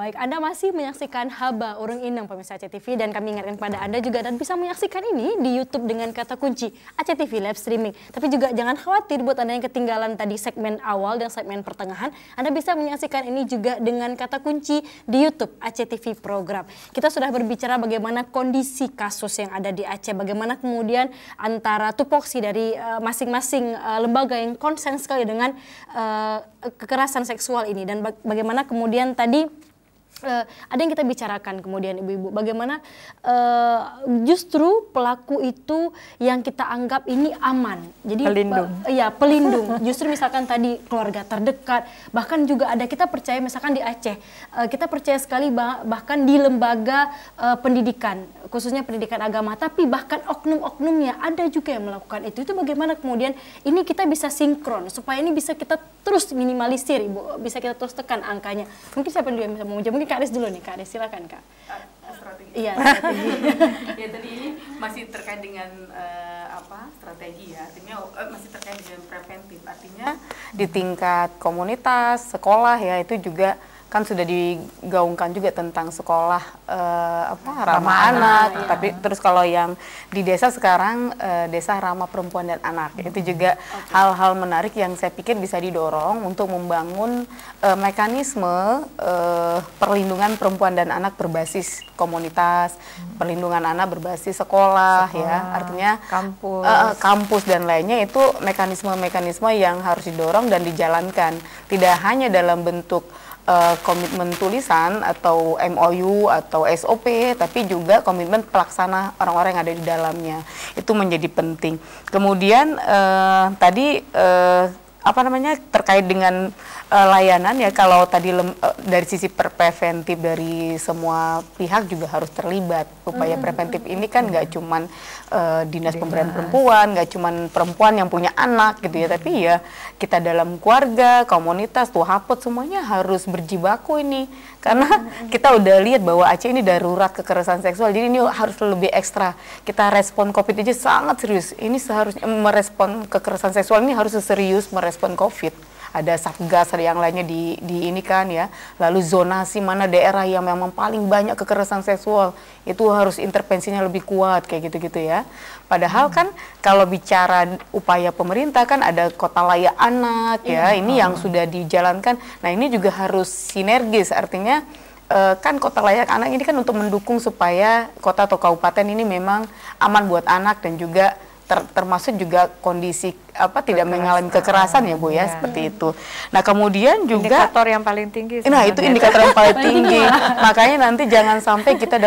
Baik, Anda masih menyaksikan Haba Urung Inang pemirsa Aceh TV, dan kami ingatkan pada Anda juga dan bisa menyaksikan ini di YouTube dengan kata kunci Aceh TV live streaming. Tapi juga jangan khawatir buat Anda yang ketinggalan tadi segmen awal dan segmen pertengahan, Anda bisa menyaksikan ini juga dengan kata kunci di YouTube Aceh TV program. Kita sudah berbicara bagaimana kondisi kasus yang ada di Aceh, bagaimana kemudian antara tupoksi dari masing-masing lembaga yang konsen sekali dengan kekerasan seksual ini, dan bagaimana kemudian tadi ada yang kita bicarakan kemudian ibu-ibu, bagaimana justru pelaku itu yang kita anggap ini aman, jadi pelindung. Pelindung. Justru misalkan tadi keluarga terdekat, bahkan juga ada kita percaya misalkan di Aceh, kita percaya sekali bahkan di lembaga pendidikan, khususnya pendidikan agama, tapi bahkan oknum-oknumnya ada juga yang melakukan itu. Itu bagaimana kemudian ini kita bisa sinkron supaya ini bisa kita terus minimalisir, ibu, bisa kita terus tekan angkanya. Mungkin siapa dulu yang bisa menguji? Mungkin Kak Aris dulu nih, Kak Aris, silakan Kak. Strategi. Iya, strategi. Ya tadi ini masih terkait dengan strategi ya, artinya masih terkait dengan preventif, artinya di tingkat komunitas, sekolah ya, itu juga kan sudah digaungkan juga tentang sekolah ramah anak, ya. Tapi terus kalau yang di desa sekarang desa ramah perempuan dan anak, itu juga hal-hal menarik yang saya pikir bisa didorong untuk membangun mekanisme perlindungan perempuan dan anak berbasis komunitas, perlindungan anak berbasis sekolah ya, artinya kampus dan lainnya, itu mekanisme-mekanisme yang harus didorong dan dijalankan, tidak hanya dalam bentuk komitmen tulisan atau MOU atau SOP, tapi juga komitmen pelaksana orang-orang yang ada di dalamnya. Itu menjadi penting. Kemudian tadi terkait dengan layanan ya, kalau tadi dari sisi preventif dari semua pihak juga harus terlibat. Upaya preventif ini kan nggak cuman dinas pemberdayaan perempuan, nggak cuman perempuan yang punya anak gitu ya, tapi ya kita dalam keluarga, komunitas, tuapot, semuanya harus berjibaku ini. Karena kita udah lihat bahwa Aceh ini darurat kekerasan seksual, jadi ini harus lebih ekstra. Kita respon COVID aja sangat serius. Ini seharusnya merespon kekerasan seksual ini harus serius merespon COVID. Ada satgas, ada yang lainnya di ini kan ya. Lalu zonasi mana daerah yang memang paling banyak kekerasan seksual, itu harus intervensinya lebih kuat kayak gitu-gitu ya. Padahal kan kalau bicara upaya pemerintah kan ada kota layak anak ya, ini yang sudah dijalankan. Nah ini juga harus sinergis, artinya kan kota layak anak ini kan untuk mendukung supaya kota atau kabupaten ini memang aman buat anak, dan juga termasuk juga kondisi tidak mengalami kekerasan ya Bu ya, seperti itu. Nah kemudian juga indikator yang paling tinggi. Nah itu indikator yang paling tinggi. Makanya nanti jangan sampai kita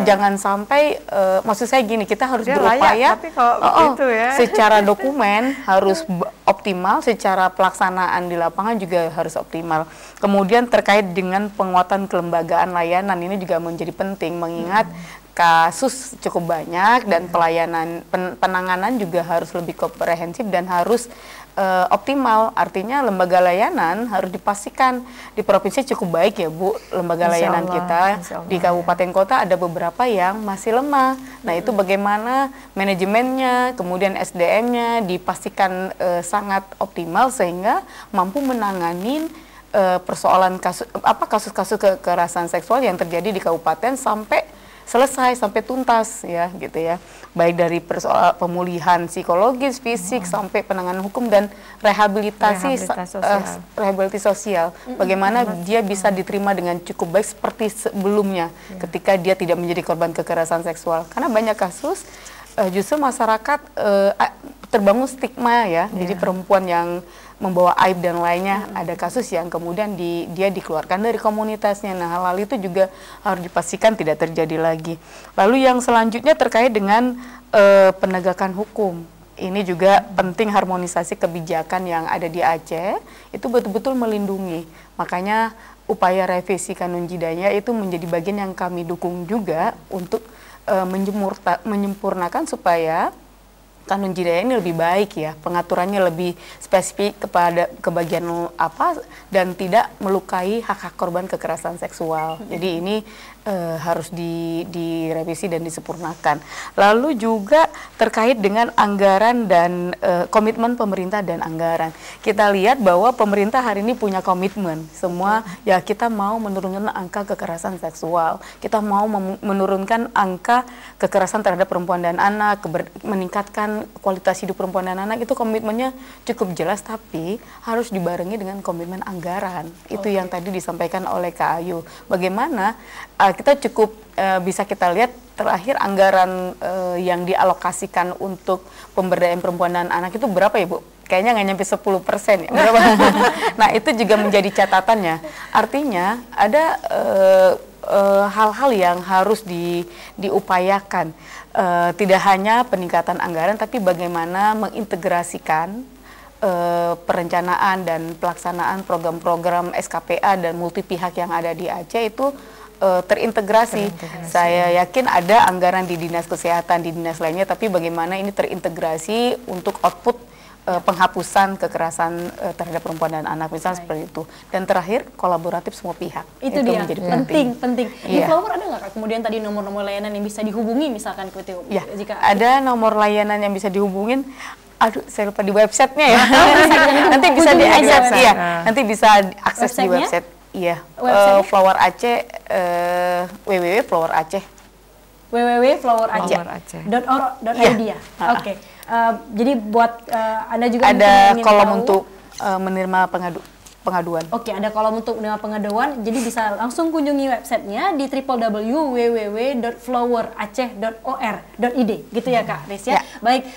jangan sampai maksud saya gini, kita harus berupaya layak, tapi kalau gitu ya, secara dokumen harus optimal, secara pelaksanaan di lapangan juga harus optimal. Kemudian terkait dengan penguatan kelembagaan layanan ini juga menjadi penting, mengingat kasus cukup banyak dan pelayanan penanganan juga harus lebih komprehensif dan harus optimal. Artinya lembaga layanan harus dipastikan di provinsi cukup baik ya Bu, lembaga layanan kita. Di kabupaten kota ada beberapa yang masih lemah. Nah itu bagaimana manajemennya, kemudian SDM-nya dipastikan sangat optimal sehingga mampu menangani persoalan kasus-kasus kekerasan seksual yang terjadi di kabupaten sampai selesai, sampai tuntas ya gitu ya, baik dari pemulihan psikologis, fisik, sampai penanganan hukum dan rehabilitasi sosial. Bagaimana dia bisa diterima dengan cukup baik seperti sebelumnya ketika dia tidak menjadi korban kekerasan seksual. Karena banyak kasus justru masyarakat terbangun stigma ya, jadi perempuan yang membawa aib dan lainnya, ada kasus yang kemudian dia dikeluarkan dari komunitasnya. Nah hal-hal itu juga harus dipastikan tidak terjadi lagi. Lalu yang selanjutnya terkait dengan penegakan hukum. Ini juga penting, harmonisasi kebijakan yang ada di Aceh itu betul-betul melindungi. Makanya upaya revisi Kanun Jidaya itu menjadi bagian yang kami dukung juga untuk menyempurnakan supaya Kanun Jidaya ini lebih baik ya, pengaturannya lebih spesifik ke bagian dan tidak melukai hak-hak korban kekerasan seksual. Jadi ini harus direvisi dan disempurnakan. Lalu juga terkait dengan anggaran dan komitmen pemerintah dan anggaran. Kita lihat bahwa pemerintah hari ini punya komitmen semua, ya kita mau menurunkan angka kekerasan seksual, kita mau menurunkan angka kekerasan terhadap perempuan dan anak, meningkatkan kualitas hidup perempuan dan anak, itu komitmennya cukup jelas, tapi harus dibarengi dengan komitmen anggaran. Itu yang tadi disampaikan oleh Kak Ayu. Bagaimana kita cukup bisa kita lihat terakhir anggaran yang dialokasikan untuk pemberdayaan perempuan dan anak itu berapa ya Bu? Kayaknya nggak nyampe 10% ya. Berapa? Nah itu juga menjadi catatannya. Artinya ada hal-hal yang harus diupayakan. Tidak hanya peningkatan anggaran, tapi bagaimana mengintegrasikan perencanaan dan pelaksanaan program-program SKPA dan multi pihak yang ada di Aceh itu terintegrasi. Saya yakin ada anggaran di dinas kesehatan, di dinas lainnya, tapi bagaimana ini terintegrasi untuk output penghapusan kekerasan terhadap perempuan dan anak, misalnya seperti itu. Dan terakhir, kolaboratif semua pihak. Itu dia, menjadi penting. Di Flower ada nggak Kak? Kemudian tadi nomor-nomor layanan yang bisa dihubungi misalkan gitu. Ya, ada nomor layanan yang bisa dihubungin. Aduh, saya lupa di websitenya ya. Nanti bisa diakses, iya. Nanti bisa akses di website. Iya, Flower Aceh, www.floweraceh. www.floweraceh.org.id ya. Oke. Jadi buat Anda juga ada kolom untuk menerima pengaduan. Oke, ada kolom untuk menerima pengaduan. Jadi bisa langsung kunjungi websitenya di www.floweraceh.or.id gitu ya Kak Riz ya. Baik,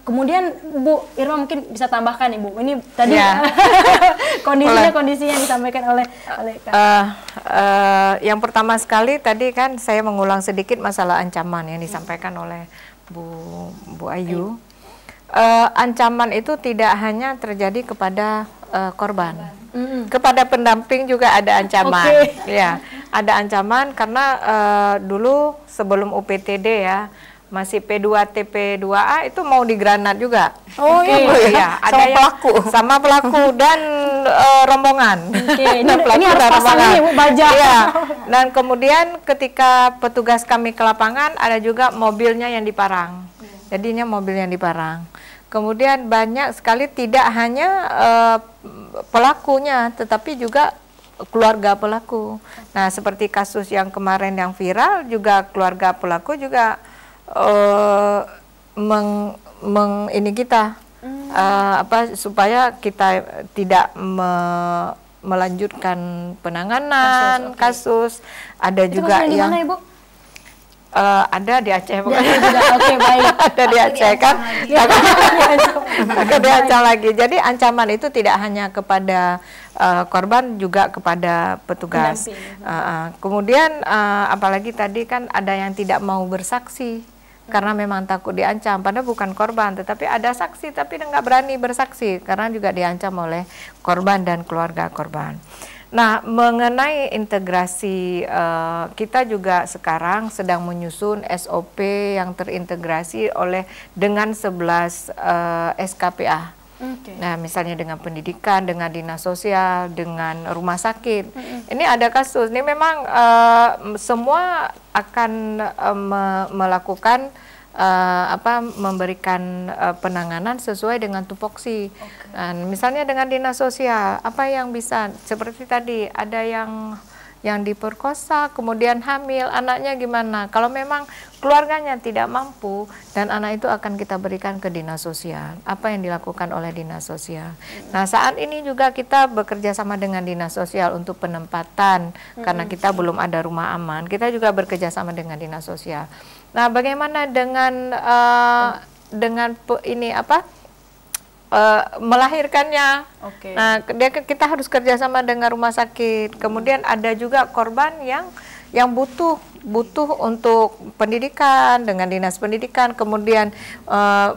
kemudian Bu Irma mungkin bisa tambahkan nih Bu. Ini tadi kondisinya disampaikan oleh Kak. Yang pertama sekali tadi kan saya mengulang sedikit masalah ancaman yang disampaikan oleh Bu Ayu. Ancaman itu tidak hanya terjadi kepada korban. Kepada pendamping juga ada ancaman. Ya, ada ancaman karena dulu sebelum UPTD ya, masih P2TP2A itu mau digranat juga. Oh iya, ada sama pelaku dan rombongan. Ini harus pasangnya Bu baja. Ya. Dan kemudian ketika petugas kami ke lapangan ada juga mobilnya yang diparang. Jadinya mobil yang diparang. Kemudian banyak sekali tidak hanya pelakunya, tetapi juga keluarga pelaku. Nah, seperti kasus yang kemarin yang viral juga keluarga pelaku juga ini kita supaya kita tidak melanjutkan penanganan kasus. Ada itu juga yang dimana, Ibu? Ada di Aceh. Oke, baik. Ada di Aceh kan. Ada di Aceh lagi. Jadi ancaman itu tidak hanya kepada korban, juga kepada petugas. Kemudian apalagi tadi kan ada yang tidak mau bersaksi karena memang takut diancam. Padahal bukan korban, tetapi ada saksi tapi nggak berani bersaksi karena juga diancam oleh korban dan keluarga korban. Nah, mengenai integrasi, kita juga sekarang sedang menyusun SOP yang terintegrasi dengan 11 SKPA. Nah, misalnya dengan pendidikan, dengan dinas sosial, dengan rumah sakit. Ini ada kasus. Ini memang semua akan melakukan memberikan penanganan sesuai dengan tupoksi. Misalnya dengan dinas sosial, apa yang bisa seperti tadi ada yang diperkosa, kemudian hamil, anaknya gimana? Kalau memang keluarganya tidak mampu dan anak itu akan kita berikan ke dinas sosial. Apa yang dilakukan oleh dinas sosial? Nah, saat ini juga kita bekerja sama dengan dinas sosial untuk penempatan karena kita belum ada rumah aman. Kita juga bekerja sama dengan dinas sosial. Nah, bagaimana dengan melahirkannya? Nah, kita harus kerjasama dengan rumah sakit. Kemudian ada juga korban yang butuh untuk pendidikan dengan dinas pendidikan. Kemudian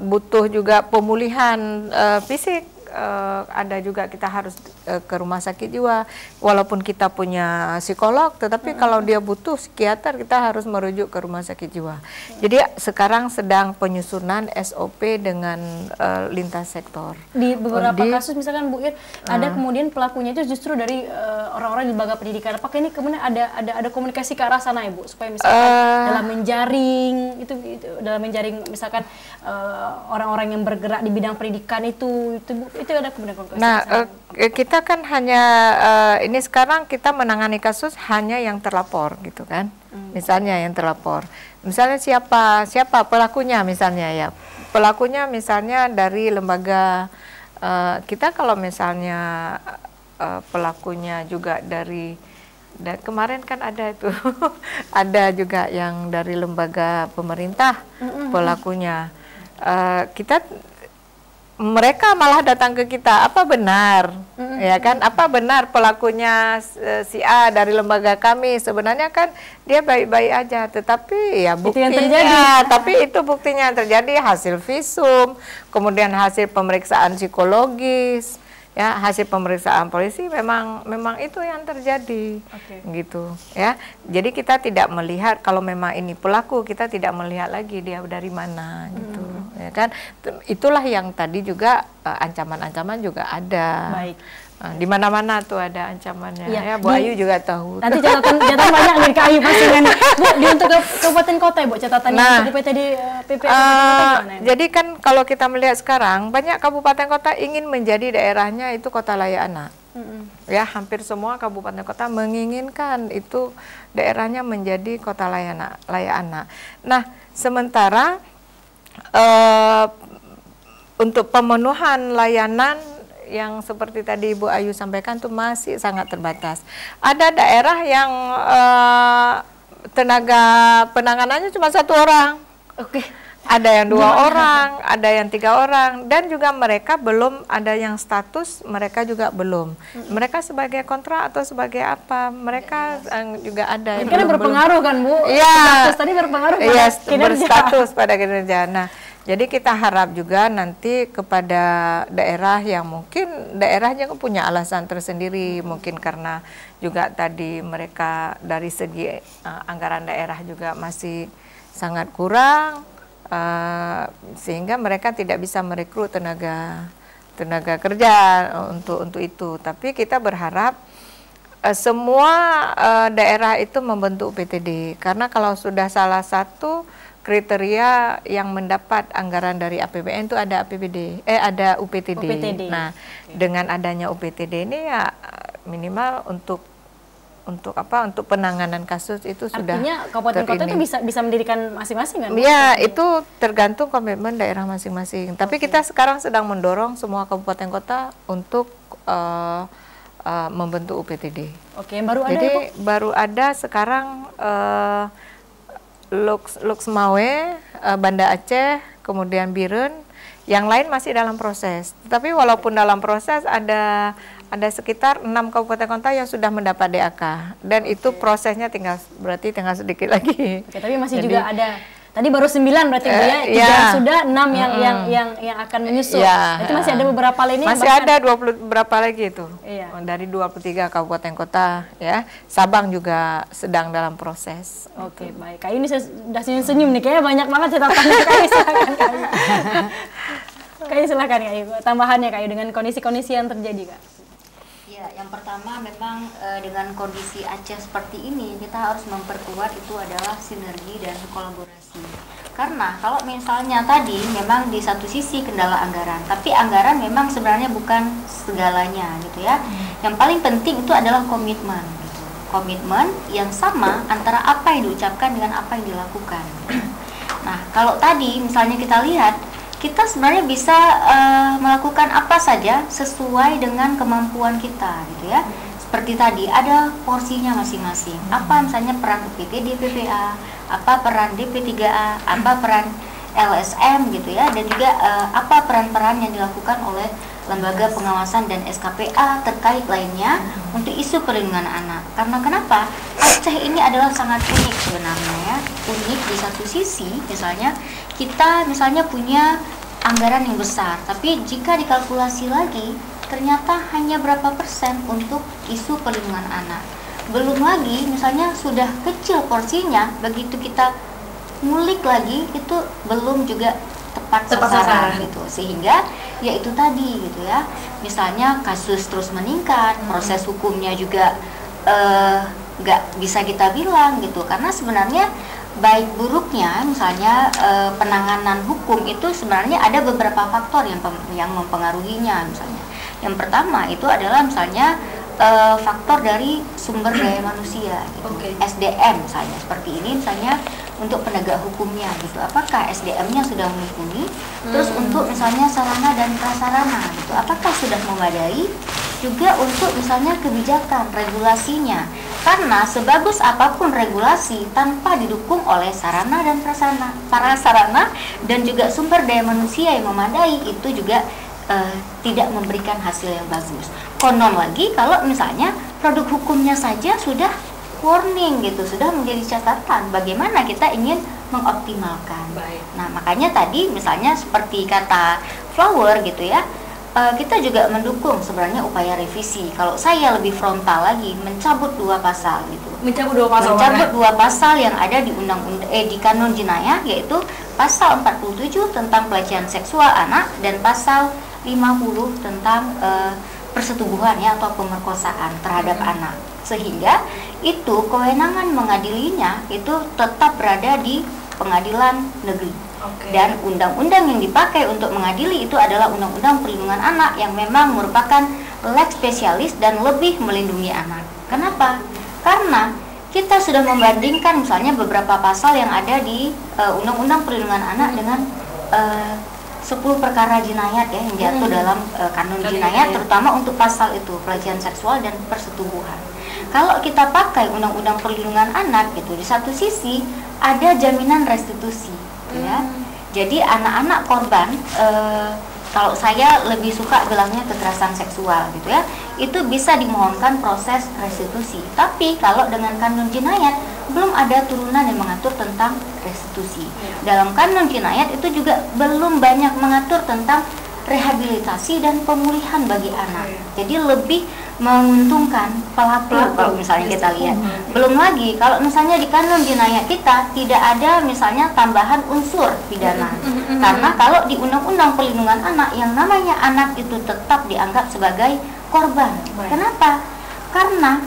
butuh juga pemulihan fisik ada juga kita harus ke rumah sakit jiwa. Walaupun kita punya psikolog, tetapi kalau dia butuh psikiater, kita harus merujuk ke rumah sakit jiwa. Jadi sekarang sedang penyusunan SOP dengan lintas sektor. Di beberapa kasus misalkan Bu Ir, ada kemudian pelakunya itu justru dari orang-orang di lembaga pendidikan. Apakah ini kemudian ada komunikasi ke arah sana ya Bu, supaya misalkan dalam menjaring itu dalam menjaring misalkan orang-orang yang bergerak di bidang pendidikan itu ada kemudian komunikasi. Nah, kita kan hanya ini sekarang kita menangani kasus hanya yang terlapor gitu kan. Misalnya yang terlapor. Misalnya siapa pelakunya misalnya ya. Pelakunya misalnya dari lembaga kita, kalau misalnya pelakunya juga dari kemarin kan ada itu ada juga yang dari lembaga pemerintah pelakunya. Mereka malah datang ke kita, apa benar ya kan, apa benar pelakunya si A dari lembaga kami? Sebenarnya kan dia baik-baik aja, tetapi ya buktinya, tapi itu buktinya yang terjadi hasil visum, kemudian hasil pemeriksaan psikologis, ya hasil pemeriksaan polisi, memang itu yang terjadi, gitu ya. Jadi kita tidak melihat, kalau memang ini pelaku, kita tidak melihat lagi dia dari mana, gitu ya kan. Itulah yang tadi juga ancaman-ancaman juga ada. Baik. Di mana-mana tuh ada ancamannya, ya Bu Ayu juga tahu. Nanti catatan banyak dari Kak Ayu pasti kan. Bu, di untuk kabupaten kota Bu, catatannya untuk PPT di jadi kan kalau kita melihat sekarang, banyak kabupaten kota ingin menjadi daerahnya itu kota layak anak. Ya, hampir semua kabupaten kota menginginkan itu daerahnya menjadi kota layak anak. Nah, sementara untuk pemenuhan layanan yang seperti tadi Ibu Ayu sampaikan tuh masih sangat terbatas. Ada daerah yang tenaga penanganannya cuma 1 orang. Ada yang 2 orang, ada yang 3 orang, dan juga mereka belum ada yang status, mereka juga belum. Mereka sebagai kontrak atau sebagai apa? Mereka juga ada yang karena berpengaruh kan Bu? Iya. Status tadi berpengaruh pada kinerja. Berstatus pada kinerja. Nah, jadi kita harap juga nanti kepada daerah yang mungkin daerahnya punya alasan tersendiri, mungkin karena juga tadi mereka dari segi anggaran daerah juga masih sangat kurang, sehingga mereka tidak bisa merekrut tenaga kerja untuk itu. Tapi kita berharap semua daerah itu membentuk UPTD, karena kalau sudah salah satu kriteria yang mendapat anggaran dari APBN itu ada ada UPTD. Nah, dengan adanya UPTD ini ya minimal untuk penanganan kasus itu sudah. Artinya kabupaten kota itu bisa mendirikan masing-masing kan? Iya, itu tergantung komitmen daerah masing-masing. Tapi kita sekarang sedang mendorong semua kabupaten kota untuk membentuk UPTD. Oke, baru ada. Jadi baru ada sekarang Luxmawe, Banda Aceh, kemudian Biren, yang lain masih dalam proses. Tapi walaupun dalam proses ada sekitar 6 kabupaten kota yang sudah mendapat DAK, dan itu prosesnya tinggal sedikit lagi. Tapi masih juga ada. Tadi baru 9 berarti Bu ya, 3 sudah, 6 yang akan menyusul. Itu masih ada beberapa lainnya. Masih ada 20 berapa lagi itu. Dari 23 kabupaten kota ya. Sabang juga sedang dalam proses. Oke, baik. Kak ini sudah senyum-senyum nih, kayaknya banyak banget catatannya. Silakan Kak silakan Kak tambahannya Kak dengan kondisi-kondisi yang terjadi Kak. Ya, yang pertama memang dengan kondisi Aceh seperti ini kita harus memperkuat itu adalah sinergi dan kolaborasi. Karena kalau misalnya tadi memang di satu sisi kendala anggaran, tapi anggaran memang sebenarnya bukan segalanya gitu ya. Yang paling penting itu adalah komitmen. Gitu. Komitmen yang sama antara apa yang diucapkan dengan apa yang dilakukan. Nah, kalau tadi misalnya kita lihat, kita sebenarnya bisa melakukan apa saja sesuai dengan kemampuan kita gitu ya. Seperti tadi ada porsinya masing-masing. Apa misalnya peran UPTD PPA, apa peran DP3A, apa peran LSM gitu ya, dan juga apa peran-peran yang dilakukan oleh lembaga pengawasan dan SKPA terkait lainnya untuk isu perlindungan anak. Karena kenapa? Aceh ini adalah sangat unik sebenarnya ya. Unik di satu sisi, misalnya kita punya anggaran yang besar, tapi jika dikalkulasi lagi ternyata hanya berapa persen untuk isu perlindungan anak. Belum lagi misalnya sudah kecil porsinya, begitu kita ngulik lagi itu belum juga tepat sasaran gitu, sehingga ya itu tadi gitu ya, misalnya kasus terus meningkat, proses hukumnya juga nggak bisa kita bilang gitu, karena sebenarnya baik buruknya misalnya penanganan hukum itu sebenarnya ada beberapa faktor yang mempengaruhinya. Misalnya yang pertama itu adalah misalnya faktor dari sumber daya manusia gitu. SDM misalnya seperti ini, misalnya untuk penegak hukumnya gitu, apakah SDM-nya sudah mumpuni, terus untuk misalnya sarana dan prasarana gitu, apakah sudah memadai, juga untuk misalnya kebijakan regulasinya, karena sebagus apapun regulasi tanpa didukung oleh sarana dan prasarana dan juga sumber daya manusia yang memadai, itu juga tidak memberikan hasil yang bagus. Konon lagi kalau misalnya produk hukumnya saja sudah warning gitu, sudah menjadi catatan bagaimana kita ingin mengoptimalkan. Nah, makanya tadi misalnya seperti kata Flower gitu ya, kita juga mendukung sebenarnya upaya revisi. Kalau saya lebih frontal lagi, mencabut 2 pasal gitu. Mencabut 2 pasal. Mencabut 2 pasal yang ada di di Kanun Jenayah, yaitu pasal 47 tentang pelecehan seksual anak dan pasal 50 tentang persetubuhan ya atau pemerkosaan terhadap anak. Sehingga itu kewenangan mengadilinya itu tetap berada di pengadilan negeri. Dan undang-undang yang dipakai untuk mengadili itu adalah Undang-Undang Perlindungan Anak yang memang merupakan leg spesialis dan lebih melindungi anak. Kenapa? Karena kita sudah membandingkan misalnya beberapa pasal yang ada di Undang-Undang Perlindungan Anak dengan 10 perkara jinayat ya yang jatuh dalam kanun jinayat, terutama untuk pasal itu pelecehan seksual dan persetubuhan. Kalau kita pakai Undang-Undang Perlindungan Anak gitu, di satu sisi ada jaminan restitusi ya. Jadi anak-anak korban kalau saya lebih suka bilangnya kekerasan seksual gitu ya, itu bisa dimohonkan proses restitusi. Tapi kalau dengan kanun jinayat belum ada turunan yang mengatur tentang restitusi. Dalam kanun jinayat itu juga belum banyak mengatur tentang rehabilitasi dan pemulihan bagi anak. Jadi lebih menguntungkan pelaku kalau misalnya kita lihat. Belum lagi kalau misalnya di kanun jinayat kita tidak ada misalnya tambahan unsur pidana. Karena kalau di Undang-Undang Perlindungan Anak yang namanya anak itu tetap dianggap sebagai korban. Kenapa? Karena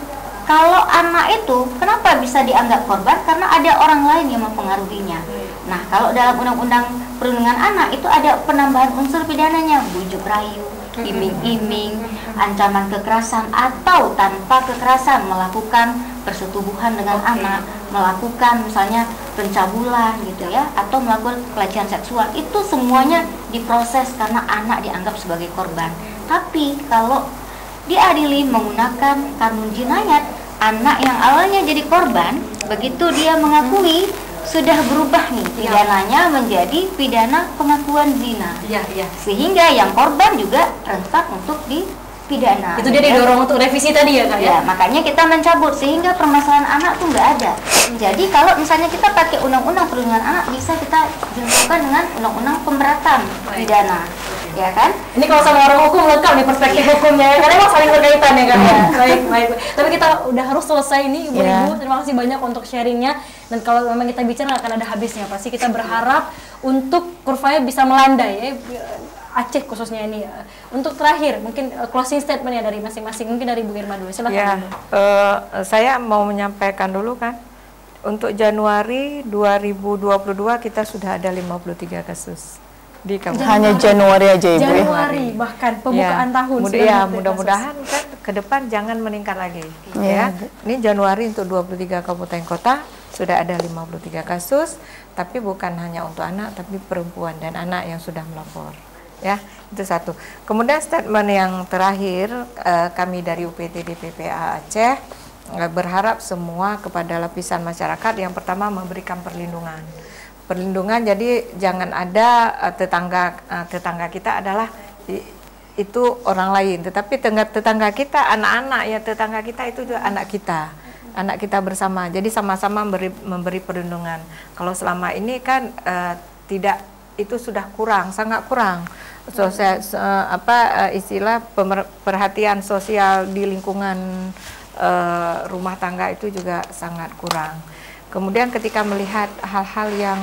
kalau anak itu kenapa bisa dianggap korban? Karena ada orang lain yang mempengaruhinya. Nah, kalau dalam Undang-Undang Perlindungan Anak itu ada penambahan unsur pidananya, bujuk rayu, iming-iming, ancaman kekerasan atau tanpa kekerasan melakukan persetubuhan dengan anak, melakukan misalnya pencabulan gitu ya, atau melakukan pelecehan seksual, itu semuanya diproses karena anak dianggap sebagai korban. Tapi kalau diadili menggunakan kanun jinayat, anak yang awalnya jadi korban, begitu dia mengakui sudah berubah nih pidananya menjadi pidana pengakuan zina. Sehingga yang korban juga rentan untuk dipidana. Itu dia didorong untuk revisi tadi ya Kak ya? Makanya kita mencabut sehingga permasalahan anak tuh nggak ada. Jadi kalau misalnya kita pakai Undang-Undang Perlindungan Anak, bisa kita jangkaukan dengan Undang-Undang Pemberatan Pidana. Ya kan? Ini kalau sama orang hukum lengkap nih perspektif hukumnya ya, karena emang saling berkaitan ya kan ya. Baik. Tapi kita udah harus selesai ini Ibu-ibu. Terima kasih banyak untuk sharingnya. Dan kalau memang kita bicara nggak akan ada habisnya. Pasti kita berharap untuk kurvanya bisa melandai ya. Aceh khususnya ini. Untuk terakhir mungkin closing statement ya dari masing-masing. Mungkin dari Bu Irma dulu. Silakan. Ya, saya mau menyampaikan dulu kan. Untuk Januari 2022 kita sudah ada 53 kasus. Di hanya Januari aja Ibu. Januari bahkan pembukaan tahun. Mudah-mudahan kan ke depan jangan meningkat lagi. Ya. Ini Januari untuk 23 kabupaten kota sudah ada 53 kasus, tapi bukan hanya untuk anak tapi perempuan dan anak yang sudah melapor. Ya, itu satu. Kemudian statement yang terakhir kami dari UPT DPPA Aceh berharap semua kepada lapisan masyarakat yang pertama memberikan perlindungan, jadi jangan ada tetangga kita adalah itu orang lain, tetapi tetangga kita anak-anak ya, tetangga kita itu juga anak kita bersama, jadi sama-sama memberi perlindungan. Kalau selama ini kan tidak itu sudah kurang, sangat kurang. Istilah perhatian sosial di lingkungan rumah tangga itu juga sangat kurang. Kemudian ketika melihat hal-hal yang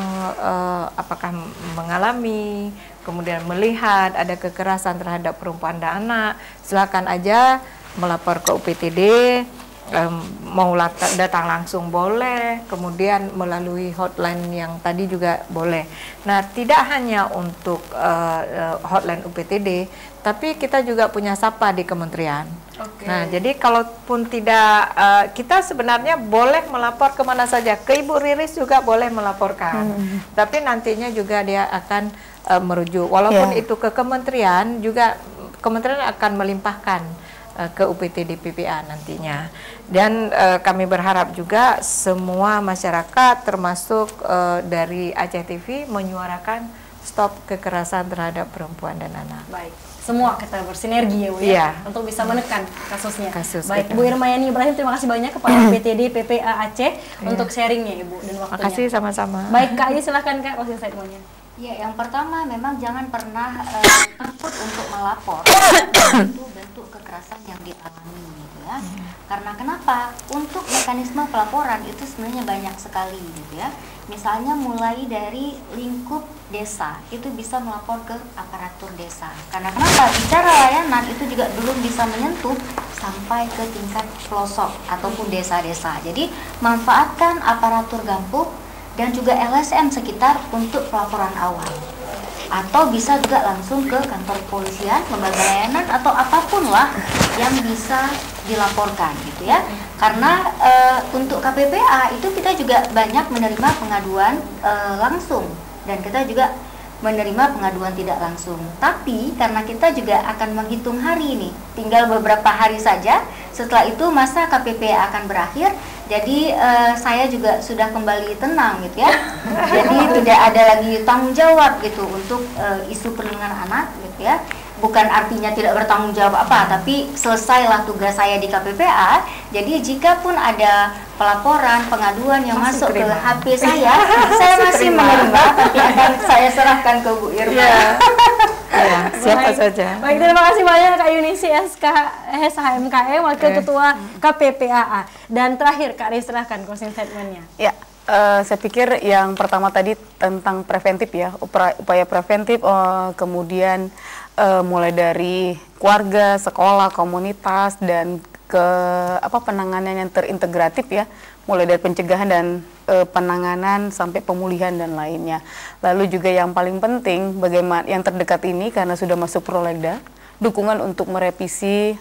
apakah mengalami, kemudian melihat ada kekerasan terhadap perempuan dan anak, silakan aja melapor ke UPTD, mau datang langsung boleh, kemudian melalui hotline yang tadi juga boleh. Nah, tidak hanya untuk hotline UPTD, tapi kita juga punya SAPA di kementerian. Nah, jadi kalaupun tidak, kita sebenarnya boleh melapor kemana saja. Ke Ibu Riris juga boleh melaporkan, tapi nantinya juga dia akan merujuk. Walaupun itu ke kementerian, juga kementerian akan melimpahkan ke UPTD PPA nantinya. Dan kami berharap juga semua masyarakat termasuk dari Aceh TV menyuarakan stop kekerasan terhadap perempuan dan anak. Baik, semua kita bersinergi ya Bu ya, untuk bisa menekan kasusnya. Baik, Bu Irmayani Ibrahim, terima kasih banyak kepada UPTD PPA Aceh untuk sharingnya Ibu dan waktunya. Terima kasih sama-sama. Baik Kak, ini silahkan Kak closing statement-nya. Ya, yang pertama memang jangan pernah takut untuk melapor itu bentuk kekerasan yang dialami gitu ya. Karena kenapa? Untuk mekanisme pelaporan itu sebenarnya banyak sekali gitu ya. Misalnya mulai dari lingkup desa itu bisa melapor ke aparatur desa. Karena kenapa? Bicara layanan itu juga belum bisa menyentuh sampai ke tingkat pelosok ataupun desa-desa. Jadi manfaatkan aparatur Gampuk dan juga LSM sekitar untuk pelaporan awal, atau bisa juga langsung ke kantor kepolisian, lembaga layanan atau apapun lah yang bisa dilaporkan gitu ya. Karena untuk KPPA itu kita juga banyak menerima pengaduan langsung dan kita juga menerima pengaduan tidak langsung. Tapi karena kita juga akan menghitung hari ini, tinggal beberapa hari saja setelah itu masa KPPA akan berakhir. Jadi saya juga sudah kembali tenang gitu ya. Jadi tidak ada lagi tanggung jawab gitu untuk isu perlindungan anak gitu ya. Bukan artinya tidak bertanggung jawab apa, tapi selesailah tugas saya di KPPA. Jadi jika pun ada pelaporan, pengaduan yang masuk ke HP saya masih menerima, tapi akan saya serahkan ke Bu Irma. Ya, siapa saja. Baik, terima kasih banyak Kak Yunisi SHMKM, Wakil Ketua KPPAA. Dan terakhir Kak Riz, silahkan closing statement-nya. Ya, saya pikir yang pertama tadi tentang preventif ya, upaya preventif, kemudian mulai dari keluarga, sekolah, komunitas, dan ke penanganan yang terintegratif ya, mulai dari pencegahan dan penanganan sampai pemulihan dan lainnya. Lalu juga yang paling penting bagaimana yang terdekat ini karena sudah masuk prolegda, dukungan untuk merevisi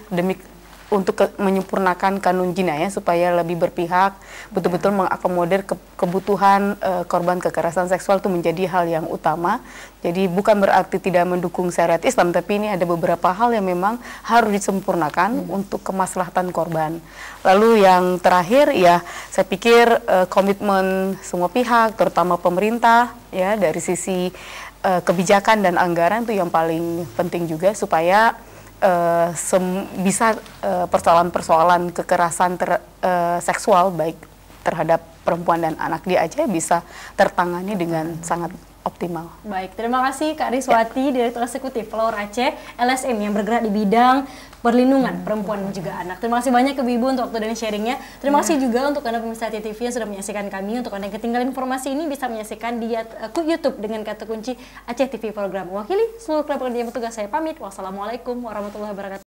untuk menyempurnakan kanun jinayah supaya lebih berpihak, betul-betul mengakomodir kebutuhan korban kekerasan seksual itu menjadi hal yang utama. Jadi bukan berarti tidak mendukung syariat Islam, tapi ini ada beberapa hal yang memang harus disempurnakan untuk kemaslahatan korban. Lalu yang terakhir ya, saya pikir komitmen semua pihak, terutama pemerintah ya dari sisi kebijakan dan anggaran itu yang paling penting juga supaya bisa persoalan-persoalan kekerasan seksual baik terhadap perempuan dan anak di Aceh bisa tertangani dengan sangat optimal. Baik, terima kasih Kak Riswati, Direktur Eksekutif Flower Aceh LSM yang bergerak di bidang perlindungan perempuan dan juga anak. Terima kasih banyak ke Ibu untuk waktu dan sharingnya. Terima kasih juga untuk Anda pemirsa TV yang sudah menyaksikan kami. Untuk Anda yang ketinggalan informasi ini bisa menyaksikan di YouTube dengan kata kunci Aceh TV Program. Mewakili seluruh kerabat kerja petugas, saya pamit. Wassalamualaikum warahmatullahi wabarakatuh.